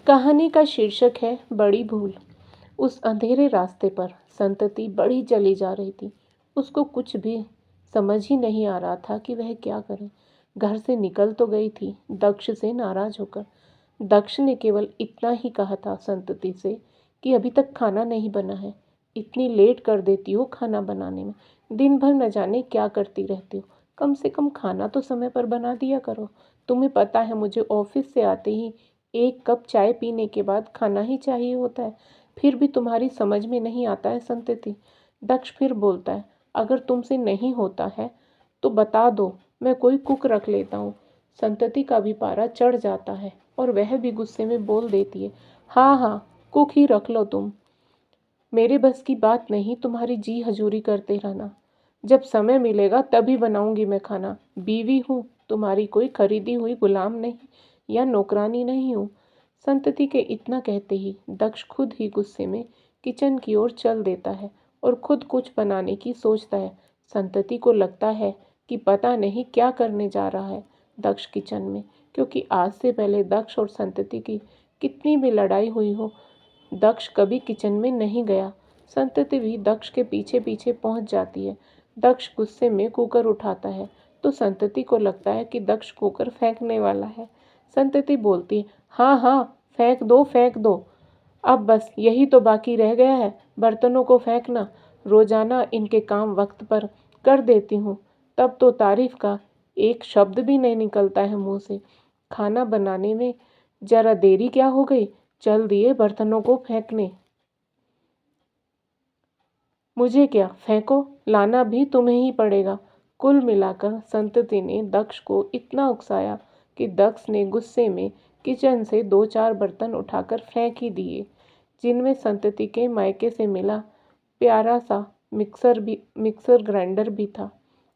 कहानी का शीर्षक है बड़ी भूल। उस अंधेरे रास्ते पर संतति बड़ी चली जा रही थी। उसको कुछ भी समझ ही नहीं आ रहा था कि वह क्या करे। घर से निकल तो गई थी दक्ष से नाराज होकर। दक्ष ने केवल इतना ही कहा था संतति से कि अभी तक खाना नहीं बना है, इतनी लेट कर देती हो खाना बनाने में, दिन भर न जाने क्या करती रहती हो, कम से कम खाना तो समय पर बना दिया करो। तुम्हें पता है मुझे ऑफिस से आते ही 1 कप चाय पीने के बाद खाना ही चाहिए होता है, फिर भी तुम्हारी समझ में नहीं आता है संतति। दक्ष फिर बोलता है, अगर तुमसे नहीं होता है तो बता दो, मैं कोई कुक रख लेता हूँ। संतति का भी पारा चढ़ जाता है और वह भी गुस्से में बोल देती है, हाँ हाँ, कुक ही रख लो तुम। मेरे बस की बात नहीं तुम्हारी जी हजूरी करते रहना। जब समय मिलेगा तभी बनाऊंगी मैं खाना। बीवी हूँ, तुम्हारी कोई खरीदी हुई गुलाम नहीं या नौकरानी नहीं हूँ। संतति के इतना कहते ही दक्ष खुद ही गुस्से में किचन की ओर चल देता है और खुद कुछ बनाने की सोचता है। संतति को लगता है कि पता नहीं क्या करने जा रहा है दक्ष किचन में, क्योंकि आज से पहले दक्ष और संतति की कितनी भी लड़ाई हुई हो, दक्ष कभी किचन में नहीं गया। संतति भी दक्ष के पीछे पीछे पहुंच जाती है। दक्ष गुस्से में कुकर उठाता है तो संतति को लगता है कि दक्ष कुकर फेंकने वाला है। संतति बोलती है, हाँ हाँ, फेंक दो फेंक दो, अब बस यही तो बाकी रह गया है, बर्तनों को फेंकना। रोजाना इनके काम वक्त पर कर देती हूँ, तब तो तारीफ का एक शब्द भी नहीं निकलता है मुंह से। खाना बनाने में जरा देरी क्या हो गई, चल दिए बर्तनों को फेंकने। मुझे क्या, फेंको, लाना भी तुम्हें ही पड़ेगा। कुल मिलाकर संतति ने दक्ष को इतना उकसाया कि दक्ष ने गुस्से में किचन से 2-4 बर्तन उठाकर फेंक ही दिए, जिनमें संतति के मायके से मिला प्यारा सा मिक्सर ग्राइंडर भी था।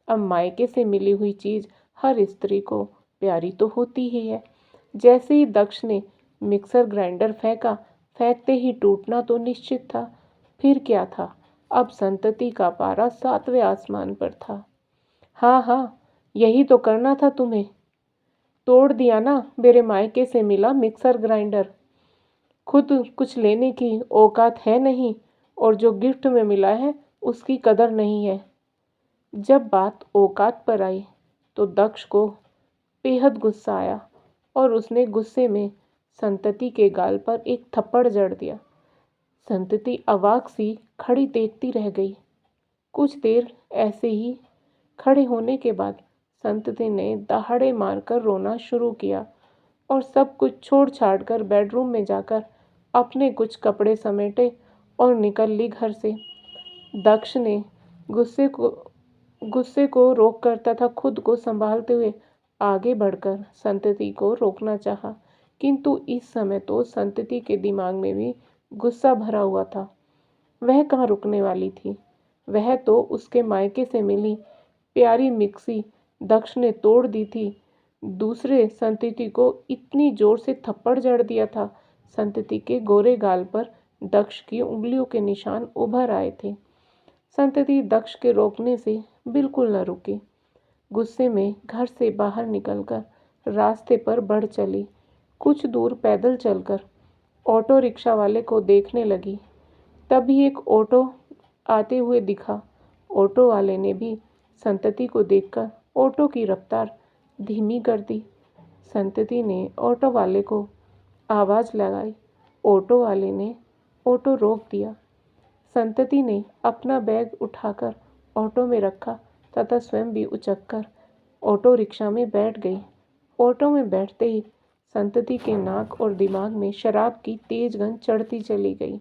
अब मायके से मिली हुई चीज़ हर स्त्री को प्यारी तो होती ही है। जैसे ही दक्ष ने मिक्सर ग्राइंडर फेंका, फेंकते ही टूटना तो निश्चित था। फिर क्या था, अब संतति का पारा 7वें आसमान पर था। हाँ हाँ, यही तो करना था तुम्हें, तोड़ दिया ना मेरे मायके से मिला मिक्सर ग्राइंडर। खुद कुछ लेने की औकात है नहीं और जो गिफ्ट में मिला है उसकी कदर नहीं है। जब बात औकात पर आई तो दक्ष को बेहद गुस्सा आया और उसने गुस्से में संतति के गाल पर एक थप्पड़ जड़ दिया। संतति अवाक सी खड़ी देखती रह गई। कुछ देर ऐसे ही खड़े होने के बाद संतति ने दहाड़े मारकर रोना शुरू किया और सब कुछ छोड़ छाड़ कर बेडरूम में जाकर अपने कुछ कपड़े समेटे और निकल ली घर से। दक्ष ने गुस्से को रोक कर तथा खुद को संभालते हुए आगे बढ़कर संतति को रोकना चाहा, किंतु इस समय तो संतति के दिमाग में भी गुस्सा भरा हुआ था। वह कहाँ रुकने वाली थी। वह तो उसके मायके से मिली प्यारी मिक्सी दक्ष ने तोड़ दी थी। दूसरे संतति को इतनी जोर से थप्पड़ जड़ दिया था, संतति के गोरे गाल पर दक्ष की उंगलियों के निशान उभर आए थे। संतति दक्ष के रोकने से बिल्कुल न रुकी। गुस्से में घर से बाहर निकलकर रास्ते पर बढ़ चली। कुछ दूर पैदल चलकर ऑटो रिक्शा वाले को देखने लगी। तभी एक ऑटो आते हुए दिखा। ऑटो वाले ने भी संतति को देखकर ऑटो की रफ्तार धीमी कर दी। संतति ने ऑटो वाले को आवाज़ लगाई। ऑटो वाले ने ऑटो रोक दिया। संतति ने अपना बैग उठाकर ऑटो में रखा तथा स्वयं भी उचककर ऑटो रिक्शा में बैठ गई। ऑटो में बैठते ही संतति के नाक और दिमाग में शराब की तेज गंध चढ़ती चली गई।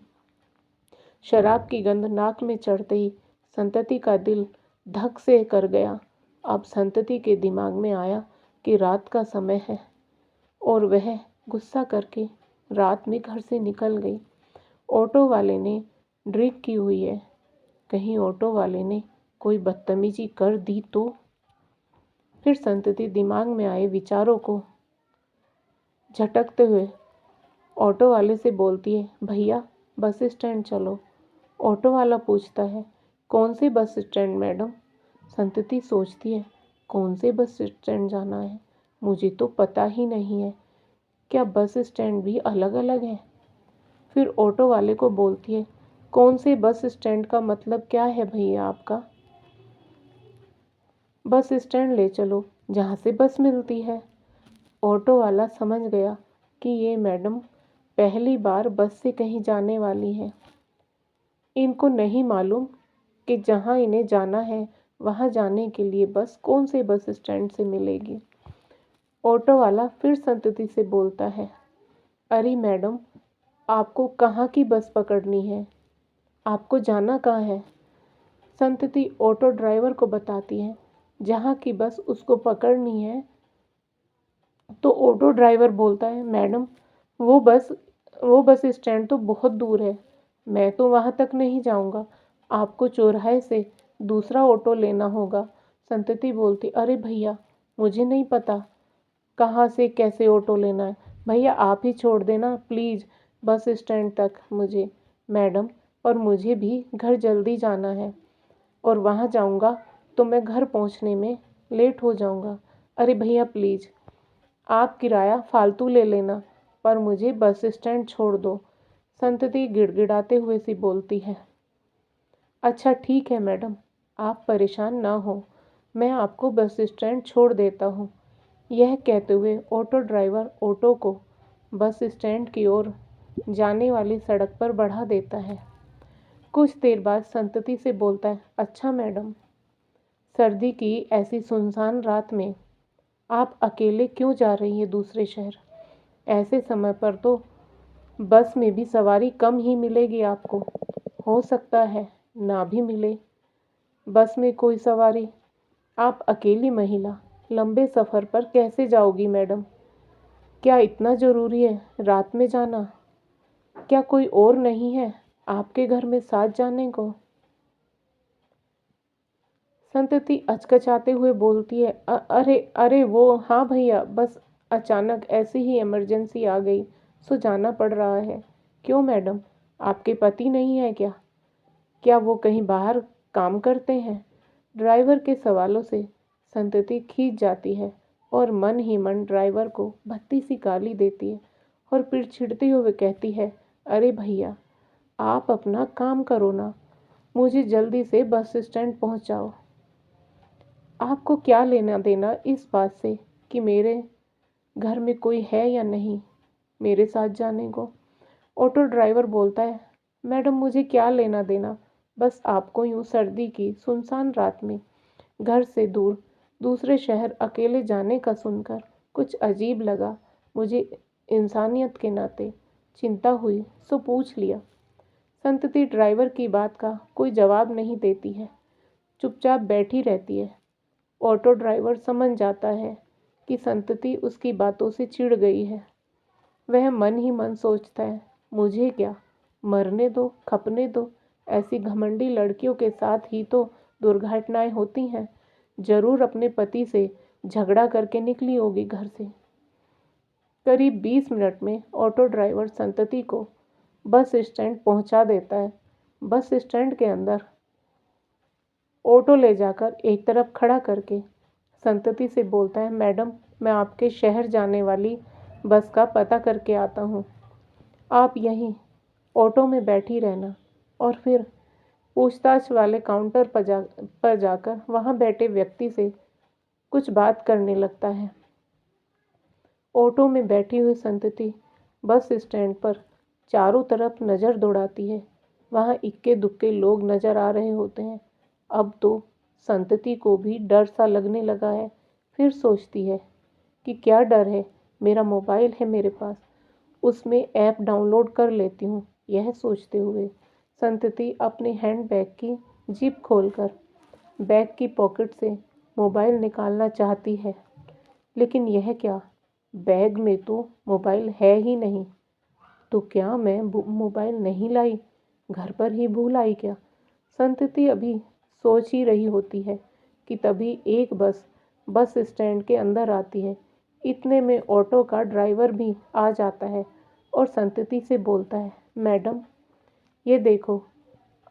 शराब की गंध नाक में चढ़ते ही संतति का दिल धक से कर गया। अब संतति के दिमाग में आया कि रात का समय है और वह गुस्सा करके रात में घर से निकल गई। ऑटो वाले ने ड्रिंक की हुई है, कहीं ऑटो वाले ने कोई बदतमीजी कर दी तो। फिर संतति दिमाग में आए विचारों को झटकते हुए ऑटो वाले से बोलती है, भैया बस स्टैंड चलो। ऑटो वाला पूछता है, कौन से बस स्टैंड मैडम? संतति सोचती है, कौन से बस स्टैंड जाना है, मुझे तो पता ही नहीं है। क्या बस स्टैंड भी अलग अलग हैं? फिर ऑटो वाले को बोलती है, कौन से बस स्टैंड का मतलब क्या है भैया आपका? बस स्टैंड ले चलो जहाँ से बस मिलती है। ऑटो वाला समझ गया कि ये मैडम पहली बार बस से कहीं जाने वाली है। इनको नहीं मालूम कि जहाँ इन्हें जाना है वहाँ जाने के लिए बस कौन से बस स्टैंड से मिलेगी। ऑटो वाला फिर संतति से बोलता है, अरे मैडम, आपको कहाँ की बस पकड़नी है? आपको जाना कहाँ है? संतति ऑटो ड्राइवर को बताती है जहाँ की बस उसको पकड़नी है। तो ऑटो ड्राइवर बोलता है, मैडम, वो बस वो बस स्टैंड तो बहुत दूर है, मैं तो वहाँ तक नहीं जाऊँगा, आपको चौराहे से दूसरा ऑटो लेना होगा। संतति बोलती, अरे भैया, मुझे नहीं पता कहाँ से कैसे ऑटो लेना है, भैया आप ही छोड़ देना प्लीज़ बस स्टैंड तक मुझे। मैडम, और मुझे भी घर जल्दी जाना है और वहाँ जाऊँगा तो मैं घर पहुँचने में लेट हो जाऊँगा। अरे भैया प्लीज़, आप किराया फालतू ले लेना पर मुझे बस स्टैंड छोड़ दो। संतति गिड़गिड़ाते हुए सी बोलती है, अच्छा ठीक है मैडम, आप परेशान ना हो, मैं आपको बस स्टैंड छोड़ देता हूँ। यह कहते हुए ऑटो ड्राइवर ऑटो को बस स्टैंड की ओर जाने वाली सड़क पर बढ़ा देता है। कुछ देर बाद संतति से बोलता है, अच्छा मैडम, सर्दी की ऐसी सुनसान रात में आप अकेले क्यों जा रही हैं दूसरे शहर? ऐसे समय पर तो बस में भी सवारी कम ही मिलेगी आपको, हो सकता है ना भी मिले बस में कोई सवारी। आप अकेली महिला लंबे सफ़र पर कैसे जाओगी मैडम? क्या इतना ज़रूरी है रात में जाना? क्या कोई और नहीं है आपके घर में साथ जाने को? संतति अचकचाते हुए बोलती है, अरे अरे वो हाँ भैया, बस अचानक ऐसी ही इमरजेंसी आ गई सो जाना पड़ रहा है। क्यों मैडम, आपके पति नहीं है क्या? क्या वो कहीं बाहर काम करते हैं? ड्राइवर के सवालों से संतति खींच जाती है और मन ही मन ड्राइवर को भद्दी सी गाली देती है और फिर छिड़ते हुए कहती है, अरे भैया, आप अपना काम करो ना, मुझे जल्दी से बस स्टैंड पहुंचाओ। आपको क्या लेना देना इस बात से कि मेरे घर में कोई है या नहीं मेरे साथ जाने को? ऑटो ड्राइवर बोलता है, मैडम मुझे क्या लेना देना, बस आपको यूँ सर्दी की सुनसान रात में घर से दूर दूसरे शहर अकेले जाने का सुनकर कुछ अजीब लगा। मुझे इंसानियत के नाते चिंता हुई सो पूछ लिया। संतति ड्राइवर की बात का कोई जवाब नहीं देती है, चुपचाप बैठी रहती है। ऑटो ड्राइवर समझ जाता है कि संतति उसकी बातों से चिढ़ गई है। वह मन ही मन सोचता है, मुझे क्या, मरने दो, खपने दो, ऐसी घमंडी लड़कियों के साथ ही तो दुर्घटनाएं होती हैं। जरूर अपने पति से झगड़ा करके निकली होगी घर से। करीब 20 मिनट में ऑटो ड्राइवर संतति को बस स्टैंड पहुंचा देता है। बस स्टैंड के अंदर ऑटो ले जाकर एक तरफ खड़ा करके संतति से बोलता है, मैडम, मैं आपके शहर जाने वाली बस का पता करके आता हूँ, आप यहीं ऑटो में बैठी रहना। और फिर पूछताछ वाले काउंटर पर जाकर वहाँ बैठे व्यक्ति से कुछ बात करने लगता है। ऑटो में बैठी हुई संतति बस स्टैंड पर चारों तरफ नज़र दौड़ाती है। वहाँ इक्के दुक्के लोग नज़र आ रहे होते हैं। अब तो संतति को भी डर सा लगने लगा है। फिर सोचती है कि क्या डर है, मेरा मोबाइल है मेरे पास, उसमें ऐप डाउनलोड कर लेती हूँ। यह सोचते हुए संतति अपने हैंड बैग की जिप खोलकर बैग की पॉकेट से मोबाइल निकालना चाहती है, लेकिन यह क्या, बैग में तो मोबाइल है ही नहीं। तो क्या मैं मोबाइल नहीं लाई, घर पर ही भूल आई क्या? संतति अभी सोच ही रही होती है कि तभी एक बस स्टैंड के अंदर आती है। इतने में ऑटो का ड्राइवर भी आ जाता है और संतति से बोलता है, मैडम, ये देखो,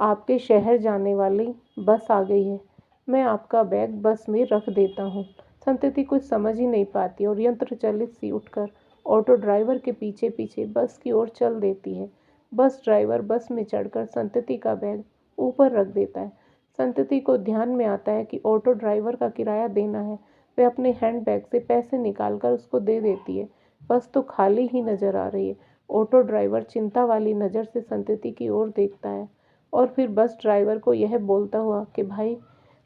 आपके शहर जाने वाली बस आ गई है, मैं आपका बैग बस में रख देता हूँ। संतति कुछ समझ ही नहीं पाती और यंत्र चलित सी उठकर ऑटो ड्राइवर के पीछे पीछे बस की ओर चल देती है। बस ड्राइवर बस में चढ़कर संतति का बैग ऊपर रख देता है। संतति को ध्यान में आता है कि ऑटो ड्राइवर का किराया देना है। वह अपने हैंड बैग से पैसे निकालकर उसको दे देती है। बस तो खाली ही नजर आ रही है। ऑटो ड्राइवर चिंता वाली नज़र से संतति की ओर देखता है और फिर बस ड्राइवर को यह बोलता हुआ कि भाई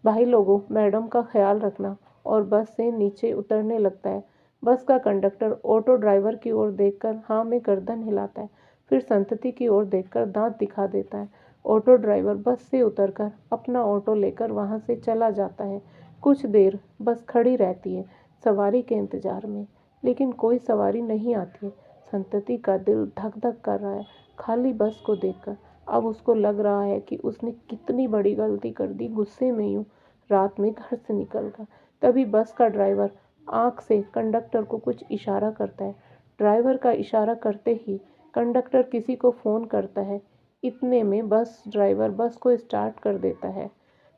भाई लोगों, मैडम का ख्याल रखना, और बस से नीचे उतरने लगता है। बस का कंडक्टर ऑटो ड्राइवर की ओर देखकर हाँ में गर्दन हिलाता है, फिर संतति की ओर देखकर दांत दिखा देता है। ऑटो ड्राइवर बस से उतरकर अपना ऑटो लेकर वहां से चला जाता है। कुछ देर बस खड़ी रहती है सवारी के इंतजार में, लेकिन कोई सवारी नहीं आती है। संतति का दिल धक धक कर रहा है खाली बस को देखकर। अब उसको लग रहा है कि उसने कितनी बड़ी गलती कर दी, गुस्से में यूं रात में घर से निकलकर। तभी बस का ड्राइवर आंख से कंडक्टर को कुछ इशारा करता है। ड्राइवर का इशारा करते ही कंडक्टर किसी को फ़ोन करता है। इतने में बस ड्राइवर बस को स्टार्ट कर देता है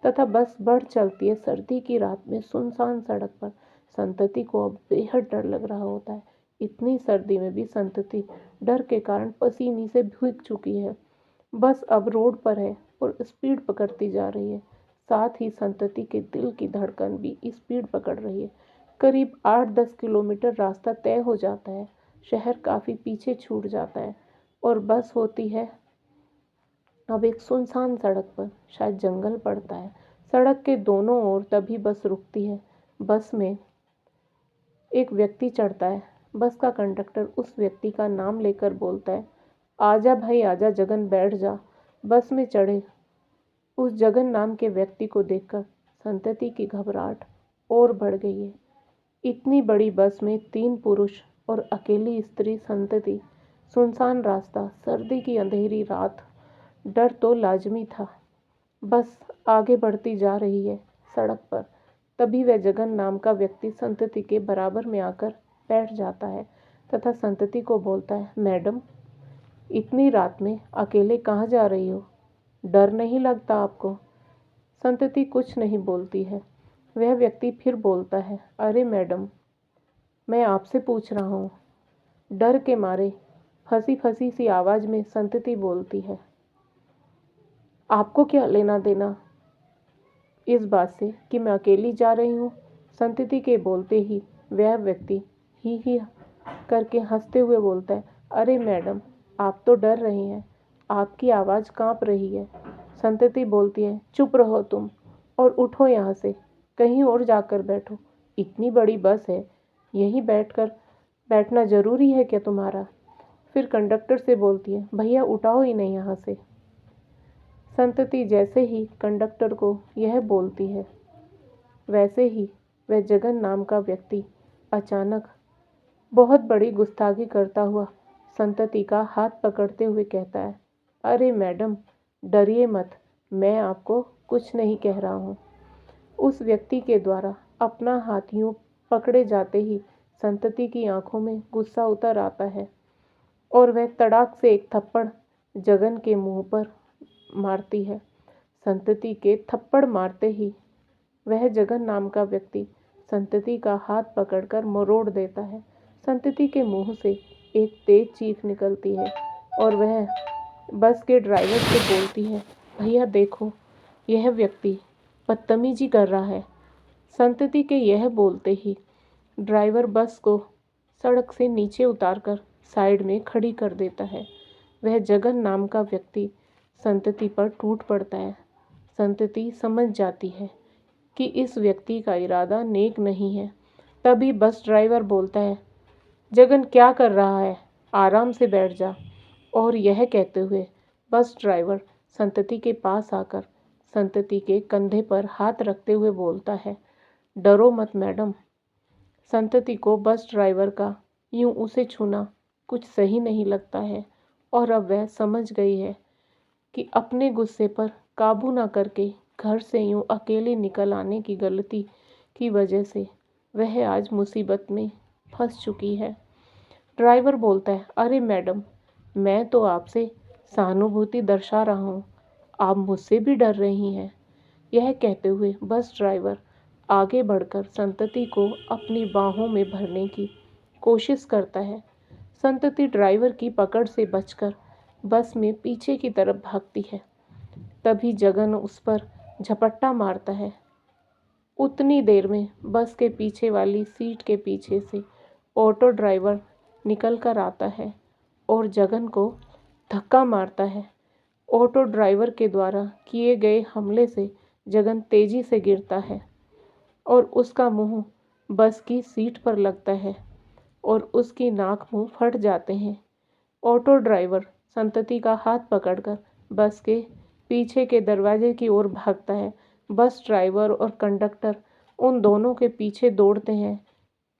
तथा बस बढ़ चलती है सर्दी की रात में सुनसान सड़क पर। संतति को अब बेहद डर लग रहा होता है। इतनी सर्दी में भी संतति डर के कारण पसीने से भीग चुकी है। बस अब रोड पर है और स्पीड पकड़ती जा रही है। साथ ही संतति के दिल की धड़कन भी स्पीड पकड़ रही है। करीब 8-10 किलोमीटर रास्ता तय हो जाता है। शहर काफ़ी पीछे छूट जाता है और बस होती है अब एक सुनसान सड़क पर। शायद जंगल पड़ता है। सड़क के दोनों ओर तभी बस रुकती है। बस में एक व्यक्ति चढ़ता है। बस का कंडक्टर उस व्यक्ति का नाम लेकर बोलता है, आजा भाई आजा जगन, बैठ जा। बस में चढ़े उस जगन नाम के व्यक्ति को देखकर संतति की घबराहट और बढ़ गई है। इतनी बड़ी बस में 3 पुरुष और अकेली स्त्री संतति, सुनसान रास्ता, सर्दी की अंधेरी रात, डर तो लाजमी था। बस आगे बढ़ती जा रही है सड़क पर। तभी वह जगन नाम का व्यक्ति संतति के बराबर में आकर बैठ जाता है तथा संतति को बोलता है, मैडम, इतनी रात में अकेले कहाँ जा रही हो? डर नहीं लगता आपको? संतति कुछ नहीं बोलती है। वह व्यक्ति फिर बोलता है, अरे मैडम, मैं आपसे पूछ रहा हूँ। डर के मारे फंसी फंसी सी आवाज़ में संतति बोलती है, आपको क्या लेना देना इस बात से कि मैं अकेली जा रही हूँ? संतति के बोलते ही वह व्यक्ति ही करके हंसते हुए बोलता है, अरे मैडम, आप तो डर रही हैं, आपकी आवाज़ कांप रही है। संतति बोलती है, चुप रहो तुम और उठो यहाँ से, कहीं और जाकर बैठो। इतनी बड़ी बस है, यहीं बैठना ज़रूरी है क्या तुम्हारा? फिर कंडक्टर से बोलती है, भैया उठाओ ही नहीं यहाँ से। संतति जैसे ही कंडक्टर को यह बोलती है, वैसे ही वह जगन नाम का व्यक्ति अचानक बहुत बड़ी गुस्ताखी करता हुआ संतति का हाथ पकड़ते हुए कहता है, अरे मैडम, डरिए मत, मैं आपको कुछ नहीं कह रहा हूँ। उस व्यक्ति के द्वारा अपना हाथ यूं पकड़े जाते ही संतति की आंखों में गुस्सा उतर आता है और वह तड़ाक से एक थप्पड़ जगन के मुंह पर मारती है। संतति के थप्पड़ मारते ही वह जगन नाम का व्यक्ति संतति का हाथ पकड़कर मरोड़ देता है। संतति के मुंह से एक तेज चीख निकलती है और वह बस के ड्राइवर से बोलती है, भैया देखो, यह व्यक्ति बदतमीजी कर रहा है। संतति के यह बोलते ही ड्राइवर बस को सड़क से नीचे उतारकर साइड में खड़ी कर देता है। वह जगन नाम का व्यक्ति संतति पर टूट पड़ता है। संतति समझ जाती है कि इस व्यक्ति का इरादा नेक नहीं है। तभी बस ड्राइवर बोलता है, जगन क्या कर रहा है, आराम से बैठ जा। और यह कहते हुए बस ड्राइवर संतति के पास आकर संतति के कंधे पर हाथ रखते हुए बोलता है, डरो मत मैडम। संतति को बस ड्राइवर का यूं उसे छूना कुछ सही नहीं लगता है और अब वह समझ गई है कि अपने गुस्से पर काबू ना करके घर से यूं अकेले निकल आने की गलती की वजह से वह आज मुसीबत में फंस चुकी है। ड्राइवर बोलता है, अरे मैडम, मैं तो आपसे सहानुभूति दर्शा रहा हूँ, आप मुझसे भी डर रही हैं। यह कहते हुए बस ड्राइवर आगे बढ़कर संतति को अपनी बाहों में भरने की कोशिश करता है, संतति ड्राइवर की पकड़ से बचकर बस में पीछे की तरफ भागती है। तभी जगन उस पर झपट्टा मारता है। उतनी देर में बस के पीछे वाली सीट के पीछे से ऑटो ड्राइवर निकल कर आता है और जगन को धक्का मारता है। ऑटो ड्राइवर के द्वारा किए गए हमले से जगन तेजी से गिरता है और उसका मुंह बस की सीट पर लगता है और उसकी नाक मुंह फट जाते हैं। ऑटो ड्राइवर संतति का हाथ पकड़कर बस के पीछे के दरवाजे की ओर भागता है। बस ड्राइवर और कंडक्टर उन दोनों के पीछे दौड़ते हैं,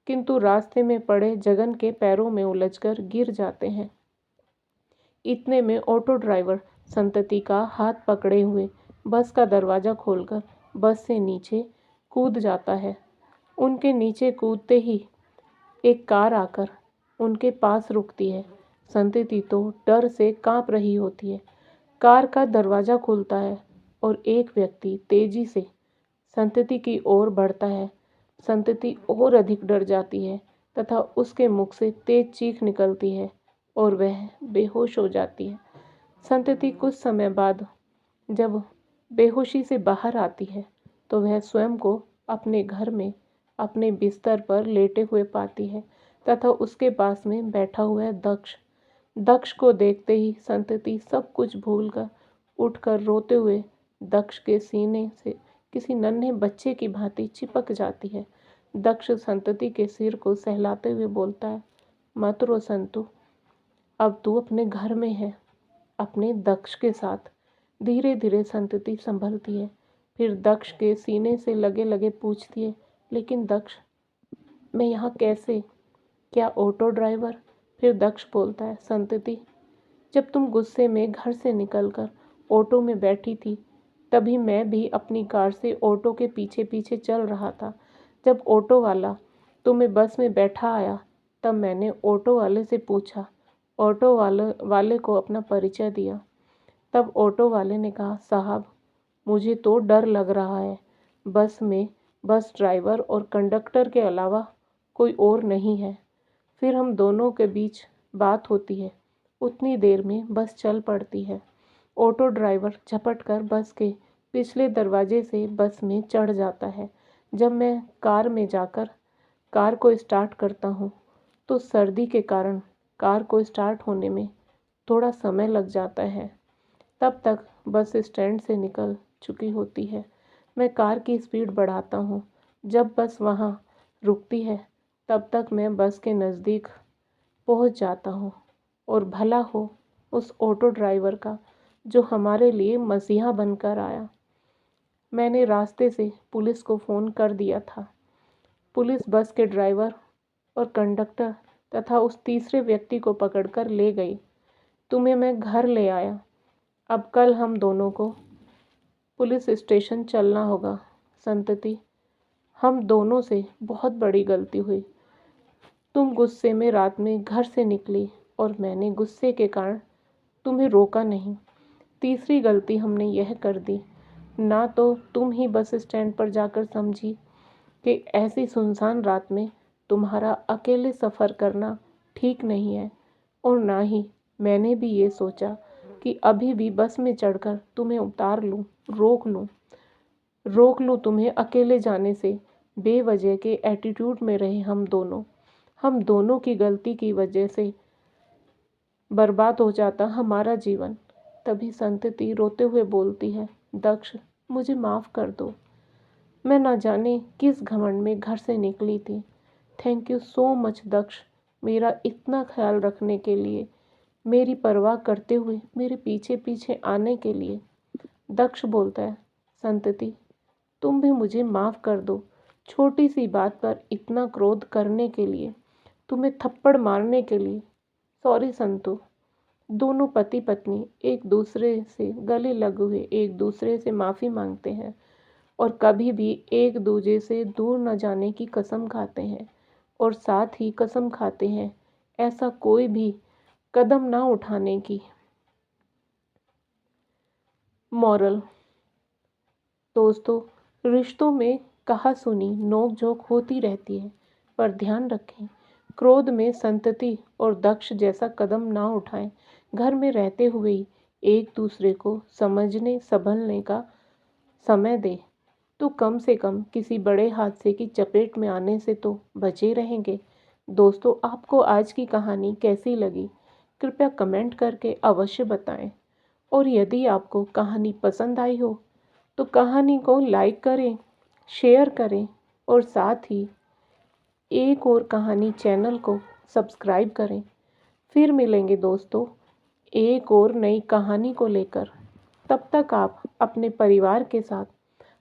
किंतु रास्ते में पड़े जगन के पैरों में उलझकर गिर जाते हैं। इतने में ऑटो ड्राइवर संतति का हाथ पकड़े हुए बस का दरवाज़ा खोलकर बस से नीचे कूद जाता है। उनके नीचे कूदते ही एक कार आकर उनके पास रुकती है। संतति तो डर से कांप रही होती है। कार का दरवाज़ा खुलता है और एक व्यक्ति तेजी से संतति की ओर बढ़ता है। संतति और अधिक डर जाती है तथा उसके मुख से तेज चीख निकलती है और वह बेहोश हो जाती है। संतति कुछ समय बाद जब बेहोशी से बाहर आती है तो वह स्वयं को अपने घर में अपने बिस्तर पर लेटे हुए पाती है तथा उसके पास में बैठा हुआ है दक्ष। दक्ष को देखते ही संतति सब कुछ भूलकर उठकर रोते हुए दक्ष के सीने से किसी नन्हे बच्चे की भांति चिपक जाती है। दक्ष संतति के सिर को सहलाते हुए बोलता है, मत रो संतु, अब तू अपने घर में है, अपने दक्ष के साथ। धीरे धीरे संतति संभलती है, फिर दक्ष के सीने से लगे लगे पूछती है, लेकिन दक्ष, मैं यहाँ कैसे? क्या ऑटो ड्राइवर? फिर दक्ष बोलता है, संतति, जब तुम गुस्से में घर से निकलकर ऑटो में बैठी थी तभी मैं भी अपनी कार से ऑटो के पीछे पीछे चल रहा था। जब ऑटो वाला तुम्हें बस में बैठा आया तब मैंने ऑटो वाले से पूछा, ऑटो वाले को अपना परिचय दिया। तब ऑटो वाले ने कहा, साहब, मुझे तो डर लग रहा है। बस में बस ड्राइवर और कंडक्टर के अलावा कोई और नहीं है। फिर हम दोनों के बीच बात होती है। उतनी देर में बस चल पड़ती है। ऑटो ड्राइवर झपट कर बस के पिछले दरवाजे से बस में चढ़ जाता है। जब मैं कार में जाकर कार को स्टार्ट करता हूँ तो सर्दी के कारण कार को स्टार्ट होने में थोड़ा समय लग जाता है। तब तक बस स्टैंड से निकल चुकी होती है। मैं कार की स्पीड बढ़ाता हूँ। जब बस वहाँ रुकती है तब तक मैं बस के नज़दीक पहुँच जाता हूँ और भला हो उस ऑटो ड्राइवर का जो हमारे लिए मसीहा बनकर आया। मैंने रास्ते से पुलिस को फ़ोन कर दिया था। पुलिस बस के ड्राइवर और कंडक्टर तथा उस तीसरे व्यक्ति को पकड़कर ले गई। तुम्हें मैं घर ले आया। अब कल हम दोनों को पुलिस स्टेशन चलना होगा। संतति, हम दोनों से बहुत बड़ी गलती हुई। तुम गुस्से में रात में घर से निकली और मैंने गुस्से के कारण तुम्हें रोका नहीं। तीसरी गलती हमने यह कर दी, ना तो तुम ही बस स्टैंड पर जाकर समझी कि ऐसी सुनसान रात में तुम्हारा अकेले सफ़र करना ठीक नहीं है, और ना ही मैंने भी ये सोचा कि अभी भी बस में चढ़कर तुम्हें उतार लूँ, रोक लूँ तुम्हें अकेले जाने से। बेवजह के एटीट्यूड में रहे हम दोनों की गलती की वजह से बर्बाद हो जाता हमारा जीवन। तभी संतति रोते हुए बोलती है, दक्ष, मुझे माफ़ कर दो। मैं न जाने किस घमंड में घर से निकली थी। थैंक यू सो मच दक्ष, मेरा इतना ख्याल रखने के लिए, मेरी परवाह करते हुए मेरे पीछे पीछे आने के लिए। दक्ष बोलता है, संतति, तुम भी मुझे माफ़ कर दो। छोटी सी बात पर इतना क्रोध करने के लिए, तुम्हें थप्पड़ मारने के लिए। सॉरी संतु। दोनों पति पत्नी एक दूसरे से गले लगे हुए एक दूसरे से माफ़ी मांगते हैं और कभी भी एक दूसरे से दूर न जाने की कसम खाते हैं, और साथ ही कसम खाते हैं ऐसा कोई भी कदम ना उठाने की। मॉरल, दोस्तों, रिश्तों में कहा सुनी नोक झोंक होती रहती है, पर ध्यान रखें, क्रोध में संतति और दक्ष जैसा कदम ना उठाएं। घर में रहते हुए ही एक दूसरे को समझने संभलने का समय दें, तो कम से कम किसी बड़े हादसे की चपेट में आने से तो बचे रहेंगे। दोस्तों, आपको आज की कहानी कैसी लगी? कृपया कमेंट करके अवश्य बताएं। और यदि आपको कहानी पसंद आई हो तो कहानी को लाइक करें, शेयर करें और साथ ही एक और कहानी चैनल को सब्सक्राइब करें। फिर मिलेंगे दोस्तों एक और नई कहानी को लेकर। तब तक आप अपने परिवार के साथ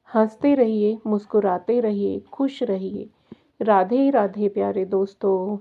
हंसते रहिए, मुस्कुराते रहिए, खुश रहिए। राधे राधे प्यारे दोस्तों।